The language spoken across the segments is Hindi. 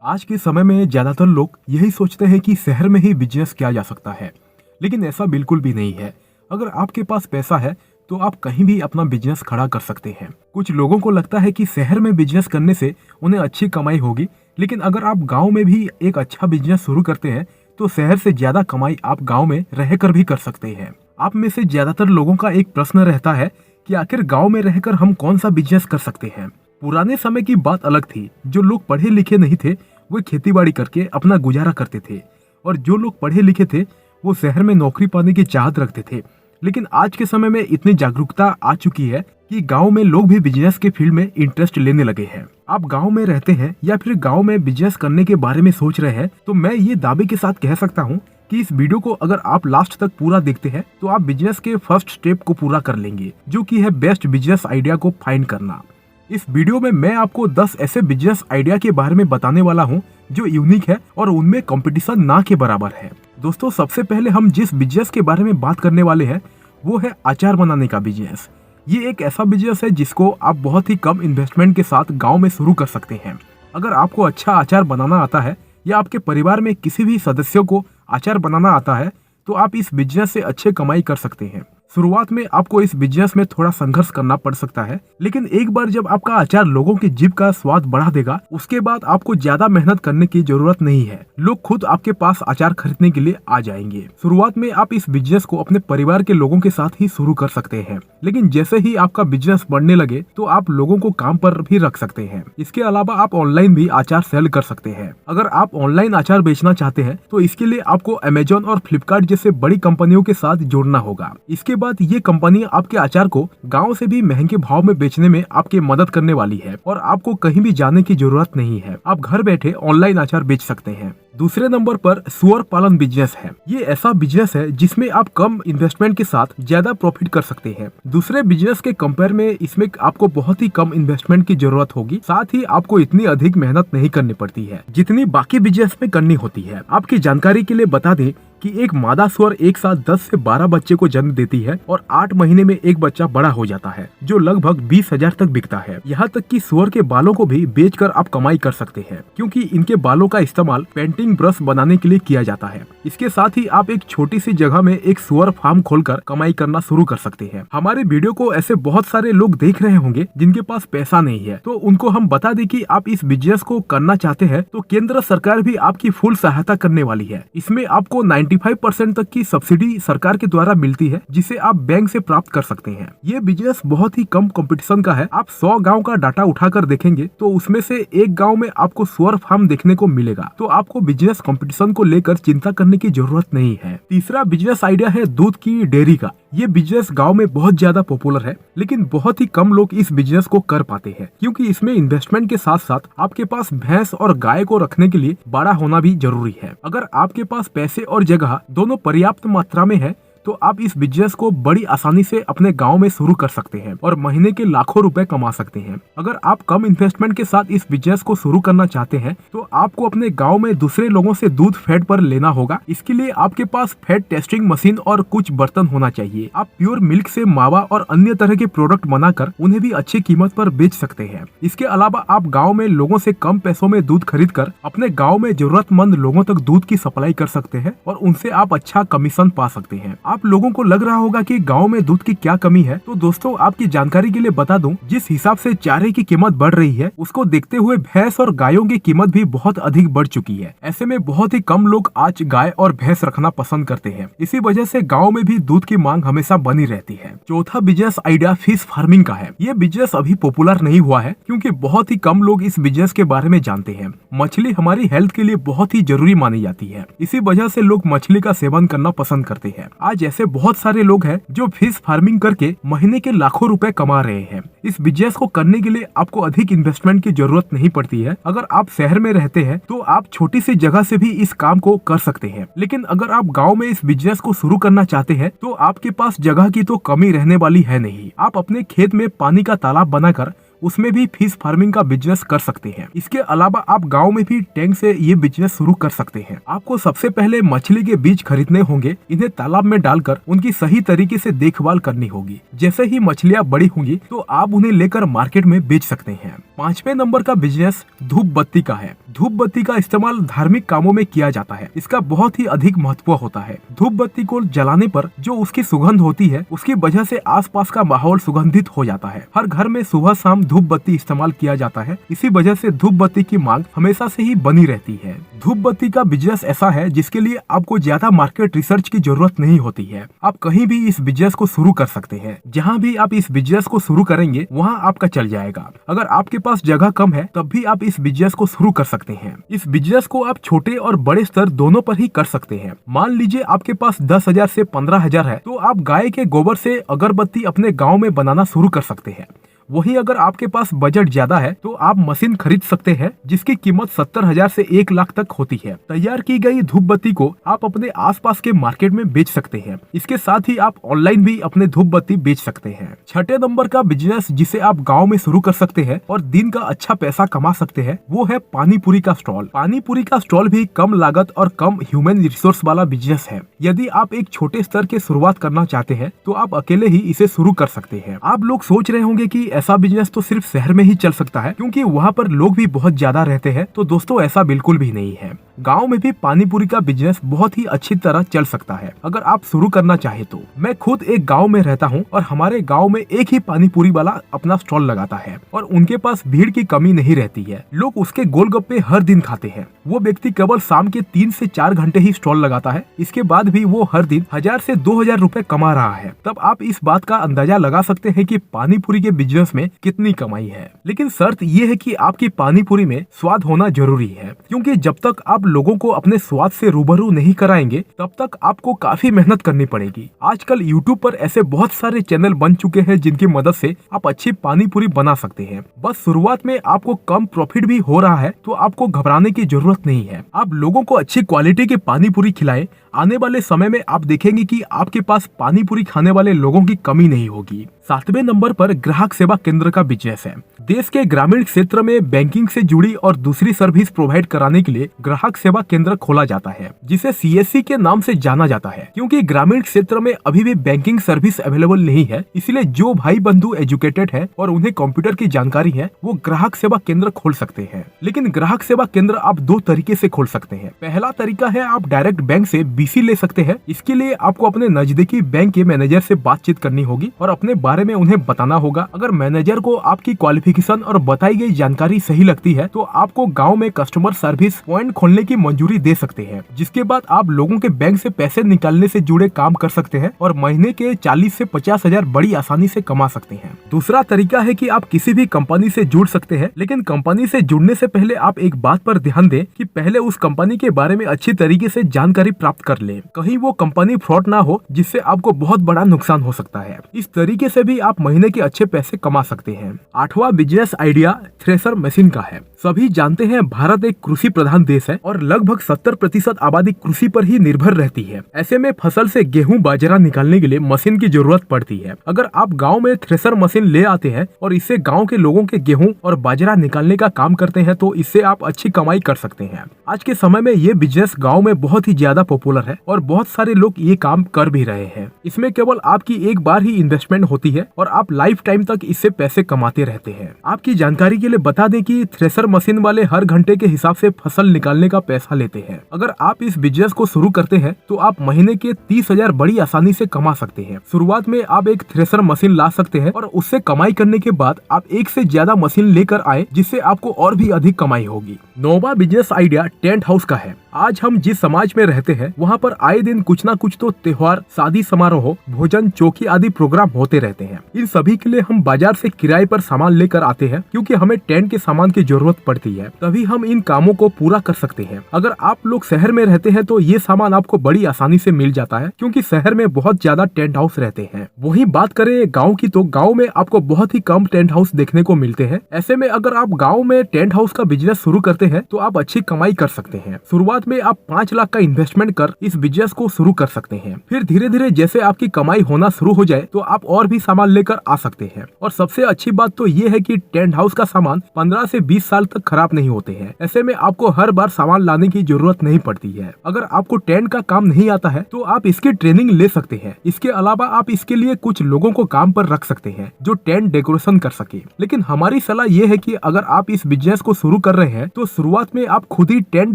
आज के समय में ज्यादातर लोग यही सोचते हैं कि शहर में ही बिजनेस किया जा सकता है, लेकिन ऐसा बिल्कुल भी नहीं है। अगर आपके पास पैसा है तो आप कहीं भी अपना बिजनेस खड़ा कर सकते हैं। कुछ लोगों को लगता है कि शहर में बिजनेस करने से उन्हें अच्छी कमाई होगी, लेकिन अगर आप गांव में भी एक अच्छा बिजनेस शुरू करते हैं तो शहर से ज्यादा कमाई आप गांव में रहकर भी कर सकते हैं। आप में से ज्यादातर लोगों का एक प्रश्न रहता है कि आखिर गांव में रहकर हम कौन सा बिजनेस कर सकते हैं। पुराने समय की बात अलग थी। जो लोग पढ़े लिखे नहीं थे वो खेतीबाड़ी करके अपना गुजारा करते थे, और जो लोग पढ़े लिखे थे वो शहर में नौकरी पाने की चाहत रखते थे। लेकिन आज के समय में इतनी जागरूकता आ चुकी है कि गांव में लोग भी बिजनेस के फील्ड में इंटरेस्ट लेने लगे हैं। आप गांव में रहते हैं या फिर गांव में बिजनेस करने के बारे में सोच रहे हैं तो मैं ये दावे के साथ कह सकता हूँ कि इस वीडियो को अगर आप लास्ट तक पूरा देखते हैं तो आप बिजनेस के फर्स्ट स्टेप को पूरा कर लेंगे, जो कि है बेस्ट बिजनेस आइडिया को फाइंड करना। इस वीडियो में मैं आपको 10 ऐसे बिजनेस आइडिया के बारे में बताने वाला हूं जो यूनिक है और उनमें कंपटीशन ना के बराबर है। दोस्तों, सबसे पहले हम जिस बिजनेस के बारे में बात करने वाले हैं वो है अचार बनाने का बिजनेस। ये एक ऐसा बिजनेस है जिसको आप बहुत ही कम इन्वेस्टमेंट के साथ गांव में शुरू कर सकते हैं। अगर आपको अच्छा अचार बनाना आता है या आपके परिवार में किसी भी सदस्यों को अचार बनाना आता है तो आप इस बिजनेस से अच्छे कमाई कर सकते हैं। शुरुआत में आपको इस बिजनेस में थोड़ा संघर्ष करना पड़ सकता है, लेकिन एक बार जब आपका अचार लोगों की जीभ का स्वाद बढ़ा देगा उसके बाद आपको ज्यादा मेहनत करने की जरूरत नहीं है। लोग खुद आपके पास अचार खरीदने के लिए आ जाएंगे। शुरुआत में आप इस बिजनेस को अपने परिवार के लोगों के साथ ही शुरू कर सकते हैं, लेकिन जैसे ही आपका बिजनेस बढ़ने लगे तो आप लोगों को काम पर भी रख सकते हैं। इसके अलावा आप ऑनलाइन भी अचार सेल कर सकते हैं। अगर आप ऑनलाइन अचार बेचना चाहते हैं तो इसके लिए आपको अमेजोन और फ्लिपकार्ट जैसे बड़ी कंपनियों के साथ जोड़ना होगा। इसके बाद ये कंपनी आपके अचार को गांव से भी महंगे भाव में बेचने में आपकी मदद करने वाली है और आपको कहीं भी जाने की जरूरत नहीं है। आप घर बैठे ऑनलाइन अचार बेच सकते हैं। दूसरे नंबर पर सुअर पालन बिजनेस है। ये ऐसा बिजनेस है जिसमें आप कम इन्वेस्टमेंट के साथ ज्यादा प्रॉफिट कर सकते हैं। दूसरे बिजनेस के कंपेयर में इसमें आपको बहुत ही कम इन्वेस्टमेंट की जरूरत होगी, साथ ही आपको इतनी अधिक मेहनत नहीं करनी पड़ती है जितनी बाकी बिजनेस में करनी होती है। आपकी जानकारी के लिए बता दें कि एक मादा सुअर एक साथ 10 से 12 बच्चे को जन्म देती है और 8 महीने में एक बच्चा बड़ा हो जाता है, जो लगभग 20,000 तक बिकता है। यहाँ तक कि सुअर के बालों को भी बेचकर आप कमाई कर सकते हैं, क्योंकि इनके बालों का इस्तेमाल पेंटिंग ब्रश बनाने के लिए किया जाता है। इसके साथ ही आप एक छोटी सी जगह में एक सुअर फार्म खोलकर कमाई करना शुरू कर सकते हैं। हमारे वीडियो को ऐसे बहुत सारे लोग देख रहे होंगे जिनके पास पैसा नहीं है, तो उनको हम बता दें कि आप इस बिजनेस को करना चाहते हैं तो केंद्र सरकार भी आपकी फुल सहायता करने वाली है। इसमें आपको 95% तक की सब्सिडी सरकार के द्वारा मिलती है, जिसे आप बैंक से प्राप्त कर सकते हैं। ये बिजनेस बहुत ही कम कंपटीशन का है। आप 100 गांव का डाटा उठाकर देखेंगे तो उसमें से एक गांव में आपको सुअर फार्म देखने को मिलेगा, तो आपको बिजनेस कंपटीशन को लेकर चिंता करने की जरूरत नहीं है। तीसरा बिजनेस आइडिया है दूध की डेयरी का। ये बिजनेस गांव में बहुत ज्यादा पॉपुलर है, लेकिन बहुत ही कम लोग इस बिजनेस को कर पाते हैं, क्योंकि इसमें इन्वेस्टमेंट के साथ साथ आपके पास भैंस और गाय को रखने के लिए बड़ा होना भी जरूरी है। अगर आपके पास पैसे और जगह दोनों पर्याप्त मात्रा में है तो आप इस बिजनेस को बड़ी आसानी से अपने गांव में शुरू कर सकते हैं और महीने के लाखों रुपए कमा सकते हैं। अगर आप कम इन्वेस्टमेंट के साथ इस बिजनेस को शुरू करना चाहते हैं तो आपको अपने गांव में दूसरे लोगों से दूध फैट पर लेना होगा। इसके लिए आपके पास फैट टेस्टिंग मशीन और कुछ बर्तन होना चाहिए। आप प्योर मिल्क से मावा और अन्य तरह के प्रोडक्ट बनाकर उन्हें भी अच्छी कीमत पर बेच सकते हैं। इसके अलावा आप गाँव में लोगों से कम पैसों में दूध खरीद कर अपने गाँव में जरूरतमंद लोगों तक दूध की सप्लाई कर सकते हैं और उनसे आप अच्छा कमीशन पा सकते हैं। आप लोगों को लग रहा होगा कि गांव में दूध की क्या कमी है, तो दोस्तों आपकी जानकारी के लिए बता दूं, जिस हिसाब से चारे की कीमत बढ़ रही है उसको देखते हुए भैंस और गायों की कीमत भी बहुत अधिक बढ़ चुकी है। ऐसे में बहुत ही कम लोग आज गाय और भैंस रखना पसंद करते हैं। इसी वजह से गाँव में भी दूध की मांग हमेशा बनी रहती है। चौथा बिजनेस आइडिया फिश फार्मिंग का है। ये बिजनेस अभी पॉपुलर नहीं हुआ है क्योंकि बहुत ही कम लोग इस बिजनेस के बारे में जानते हैं। मछली हमारी हेल्थ के लिए बहुत ही जरूरी मानी जाती है, इसी वजह से लोग मछली का सेवन करना पसंद करते हैं। आज ऐसे बहुत सारे लोग हैं जो फिश फार्मिंग करके महीने के लाखों रुपए कमा रहे हैं। इस बिजनेस को करने के लिए आपको अधिक इन्वेस्टमेंट की जरूरत नहीं पड़ती है। अगर आप शहर में रहते हैं तो आप छोटी सी जगह से भी इस काम को कर सकते हैं, लेकिन अगर आप गांव में इस बिजनेस को शुरू करना चाहते हैं तो आपके पास जगह की तो कमी रहने वाली है नहीं। आप अपने खेत में पानी का तालाब बनाकर उसमें भी फिश फार्मिंग का बिजनेस कर सकते हैं। इसके अलावा आप गांव में भी टैंक से ये बिजनेस शुरू कर सकते हैं। आपको सबसे पहले मछली के बीज खरीदने होंगे, इन्हें तालाब में डालकर उनकी सही तरीके से देखभाल करनी होगी। जैसे ही मछलियाँ बड़ी होंगी तो आप उन्हें लेकर मार्केट में बेच सकते हैं। 5वें नंबर का बिजनेस धूप बत्ती का है। धूप बत्ती का इस्तेमाल धार्मिक कामों में किया जाता है। इसका बहुत ही अधिक महत्व होता है। धूप बत्ती को जलाने पर जो उसकी सुगंध होती है, उसकी वजह से आसपास का माहौल सुगंधित हो जाता है। हर घर में सुबह शाम धूप बत्ती इस्तेमाल किया जाता है। इसी वजह से धूप बत्ती की मांग हमेशा से ही बनी रहती है। धूप बत्ती का बिजनेस ऐसा है जिसके लिए आपको ज्यादा मार्केट रिसर्च की जरूरत नहीं होती है। आप कहीं भी इस बिजनेस को शुरू कर सकते हैं। जहाँ भी आप इस बिजनेस को शुरू करेंगे वहाँ आपका चल जाएगा। अगर आपके पास जगह कम है तब भी आप इस बिजनेस को शुरू कर सकते हैं। इस बिजनेस को आप छोटे और बड़े स्तर दोनों पर ही कर सकते हैं। मान लीजिए आपके पास 10,000 से 15,000 है तो आप गाय के गोबर से अगरबत्ती अपने गाँव में बनाना शुरू कर सकते हैं। वहीं अगर आपके पास बजट ज्यादा है तो आप मशीन खरीद सकते हैं जिसकी कीमत 70,000 से 1 लाख तक होती है। तैयार की गई धूप बत्ती को आप अपने आसपास के मार्केट में बेच सकते हैं। इसके साथ ही आप ऑनलाइन भी अपने धूप बत्ती बेच सकते हैं। छठे नंबर का बिजनेस जिसे आप गांव में शुरू कर सकते हैं और दिन का अच्छा पैसा कमा सकते हैं वो है पानी पूरी का स्टॉल। पानी पूरी का स्टॉल भी कम लागत और कम ह्यूमन रिसोर्स वाला बिजनेस है। यदि आप एक छोटे स्तर के शुरुआत करना चाहते हैं तो आप अकेले ही इसे शुरू कर सकते हैं। आप लोग सोच रहे होंगे कि ऐसा बिजनेस तो सिर्फ शहर में ही चल सकता है क्योंकि वहाँ पर लोग भी बहुत ज्यादा रहते हैं। तो दोस्तों ऐसा बिल्कुल भी नहीं है। गांव में भी पानी पूरी का बिजनेस बहुत ही अच्छी तरह चल सकता है अगर आप शुरू करना चाहे तो। मैं खुद एक गांव में रहता हूं और हमारे गांव में एक ही पानी पूरी वाला अपना स्टॉल लगाता है और उनके पास भीड़ की कमी नहीं रहती है। लोग उसके गोलगप्पे हर दिन खाते हैं। वो व्यक्ति केवल शाम के 3 से 4 घंटे ही स्टॉल लगाता है। इसके बाद भी वो हर दिन 1,000 से 2,000 रुपए कमा रहा है। तब आप इस बात का अंदाजा लगा सकते हैं कि पानी पूरी के बिजनेस में कितनी कमाई है। लेकिन शर्त ये है कि आपकी पानी पूरी में स्वाद होना जरूरी है, क्योंकि जब तक आप लोगों को अपने स्वाद से रूबरू नहीं कराएंगे तब तक आपको काफी मेहनत करनी पड़ेगी। आजकल YouTube पर ऐसे बहुत सारे चैनल बन चुके हैं जिनकी मदद से आप अच्छी पानी पूरी बना सकते हैं। बस शुरुआत में आपको कम प्रॉफिट भी हो रहा है तो आपको घबराने की जरूरत नहीं है। आप लोगों को अच्छी क्वालिटी की पानी पूरी खिलाएं। आने वाले समय में आप देखेंगे कि आपके पास पानी पूरी खाने वाले लोगों की कमी नहीं होगी। 7वें नंबर पर ग्राहक सेवा केंद्र का बिजनेस है। देश के ग्रामीण क्षेत्र में बैंकिंग से जुड़ी और दूसरी सर्विस प्रोवाइड कराने के लिए ग्राहक सेवा केंद्र खोला जाता है, जिसे CSC के नाम से जाना जाता है। क्योंकि ग्रामीण क्षेत्र में अभी भी बैंकिंग सर्विस अवेलेबल नहीं है, इसलिए जो भाई बंधु एजुकेटेड है और उन्हें कंप्यूटर की जानकारी है वो ग्राहक सेवा केंद्र खोल सकते हैं। लेकिन ग्राहक सेवा केंद्र आप 2 तरीके से खोल सकते हैं। पहला तरीका है आप डायरेक्ट बैंक से BC ले सकते हैं। इसके लिए आपको अपने नजदीकी बैंक के मैनेजर से बातचीत करनी होगी और अपने बारे में उन्हें बताना होगा। अगर मैनेजर को आपकी क्वालिफिकेशन और बताई गई जानकारी सही लगती है तो आपको गांव में कस्टमर सर्विस पॉइंट खोलने की मंजूरी दे सकते हैं, जिसके बाद आप लोगों के बैंक से पैसे निकालने से जुड़े काम कर सकते हैं और महीने के 40 से 50,000 बड़ी आसानी से कमा सकते हैं। दूसरा तरीका है कि आप किसी भी कंपनी से जुड़ सकते हैं, लेकिन कंपनी से जुड़ने से पहले आप एक बात पर ध्यान दें कि पहले उस कंपनी के बारे में अच्छी तरीके से जानकारी प्राप्त कर लें। कहीं वो कंपनी फ्रॉड ना हो जिससे आपको बहुत बड़ा नुकसान हो सकता है। इस तरीके से भी आप महीने के अच्छे पैसे कमा सकते हैं। 8वां बिजनेस आइडिया थ्रेसर मशीन का है। सभी जानते हैं भारत एक कृषि प्रधान देश है और लगभग 70% आबादी कृषि पर ही निर्भर रहती है। ऐसे में फसल से गेहूं बाजरा निकालने के लिए मशीन की जरूरत पड़ती है। अगर आप गांव में थ्रेसर मशीन ले आते हैं और इससे गांव के लोगों के गेहूं और बाजरा निकालने का काम करते हैं तो इससे आप अच्छी कमाई कर सकते हैं। आज के समय में ये बिजनेस गाँव में बहुत ही ज्यादा पॉपुलर है और बहुत सारे लोग ये काम कर भी रहे हैं। इसमें केवल आपकी एक बार ही इन्वेस्टमेंट होती है और आप लाइफ टाइम तक इससे पैसे कमाते रहते हैं। आपकी जानकारी के लिए बता दें कि थ्रेसर मशीन वाले हर घंटे के हिसाब से फसल निकालने का पैसा लेते हैं। अगर आप इस बिजनेस को शुरू करते हैं तो आप महीने के 30,000 बड़ी आसानी से कमा सकते हैं। शुरुआत में आप एक थ्रेसर मशीन ला सकते हैं और उससे कमाई करने के बाद आप एक से ज्यादा मशीन लेकर आए, जिससे आपको और भी अधिक कमाई होगी। 9वां बिजनेस आइडिया टेंट हाउस का है। आज हम जिस समाज में रहते हैं वहाँ पर आए दिन कुछ ना कुछ तो त्योहार, शादी समारोह, भोजन, चौकी आदि प्रोग्राम होते रहते हैं। इन सभी के लिए हम बाजार से किराए पर सामान लेकर आते हैं, क्योंकि हमें टेंट के सामान की जरूरत पड़ती है। तभी हम इन कामों को पूरा कर सकते हैं। अगर आप लोग शहर में रहते हैं तो ये सामान आपको बड़ी आसानी से मिल जाता है, क्योंकि शहर में बहुत ज्यादा टेंट हाउस रहते हैं। वही बात करें गाँव की तो गाँव में आपको बहुत ही कम टेंट हाउस देखने को मिलते हैं। ऐसे में अगर आप गाँव में टेंट हाउस का बिजनेस शुरू करते हैं तो आप अच्छी कमाई कर सकते हैं। शुरुआत शुरुआत में आप 5 लाख का इन्वेस्टमेंट कर इस बिजनेस को शुरू कर सकते हैं। फिर धीरे धीरे जैसे आपकी कमाई होना शुरू हो जाए तो आप और भी सामान लेकर आ सकते हैं। और सबसे अच्छी बात तो ये है कि टेंट हाउस का सामान 15 से 20 साल तक खराब नहीं होते हैं। ऐसे में आपको हर बार सामान लाने की जरूरत नहीं पड़ती है। अगर आपको टेंट का काम नहीं आता है तो आप इसकी ट्रेनिंग ले सकते हैं। इसके अलावा आप इसके लिए कुछ लोगों को काम पर रख सकते हैं जो टेंट डेकोरेशन कर सके। लेकिन हमारी सलाह ये है कि अगर आप इस बिजनेस को शुरू कर रहे हैं तो शुरुआत में आप खुद ही टेंट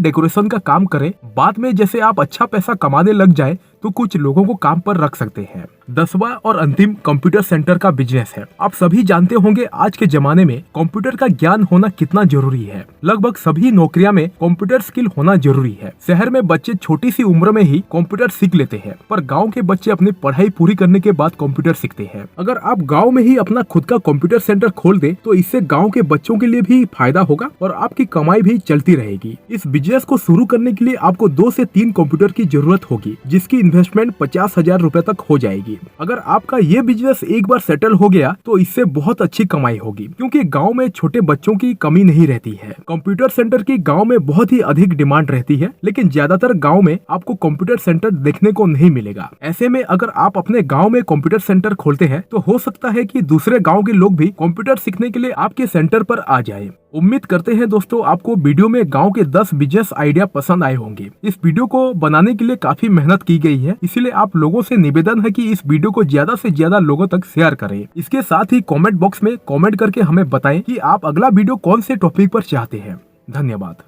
डेकोरेशन का काम करें। बाद में जैसे आप अच्छा पैसा कमाने लग जाए तो कुछ लोगों को काम पर रख सकते हैं। 10वां और अंतिम कंप्यूटर सेंटर का बिजनेस है। आप सभी जानते होंगे आज के जमाने में कंप्यूटर का ज्ञान होना कितना जरूरी है। लगभग सभी नौकरियां में कंप्यूटर स्किल होना जरूरी है। शहर में बच्चे छोटी सी उम्र में ही कंप्यूटर सीख लेते हैं, पर गांव के बच्चे अपनी पढ़ाई पूरी करने के बाद कंप्यूटर सीखते हैं। अगर आप गाँव में ही अपना खुद का कंप्यूटर सेंटर खोल दे तो इससे गाँव के बच्चों के लिए भी फायदा होगा और आपकी कमाई भी चलती रहेगी। इस बिजनेस को शुरू करने के लिए आपको 2 से 3 कंप्यूटर की जरूरत होगी, जिसकी इन्वेस्टमेंट 50,000 रुपए तक हो जाएगी। अगर आपका ये बिजनेस एक बार सेटल हो गया तो इससे बहुत अच्छी कमाई होगी, क्योंकि गांव में छोटे बच्चों की कमी नहीं रहती है। कंप्यूटर सेंटर की गांव में बहुत ही अधिक डिमांड रहती है, लेकिन ज्यादातर गांव में आपको कंप्यूटर सेंटर देखने को नहीं मिलेगा। ऐसे में अगर आप अपने गाँव में कंप्यूटर सेंटर खोलते हैं तो हो सकता है कि दूसरे गाँव के लोग भी कंप्यूटर सीखने के लिए आपके सेंटर पर आ जाए। उम्मीद करते हैं दोस्तों आपको वीडियो में गांव के 10 बिजनेस आइडिया पसंद आए होंगे। इस वीडियो को बनाने के लिए काफी मेहनत की गई है, इसीलिए आप लोगों से निवेदन है कि इस वीडियो को ज्यादा से ज्यादा लोगों तक शेयर करें। इसके साथ ही कमेंट बॉक्स में कमेंट करके हमें बताएं कि आप अगला वीडियो कौन से टॉपिक पर चाहते हैं। धन्यवाद।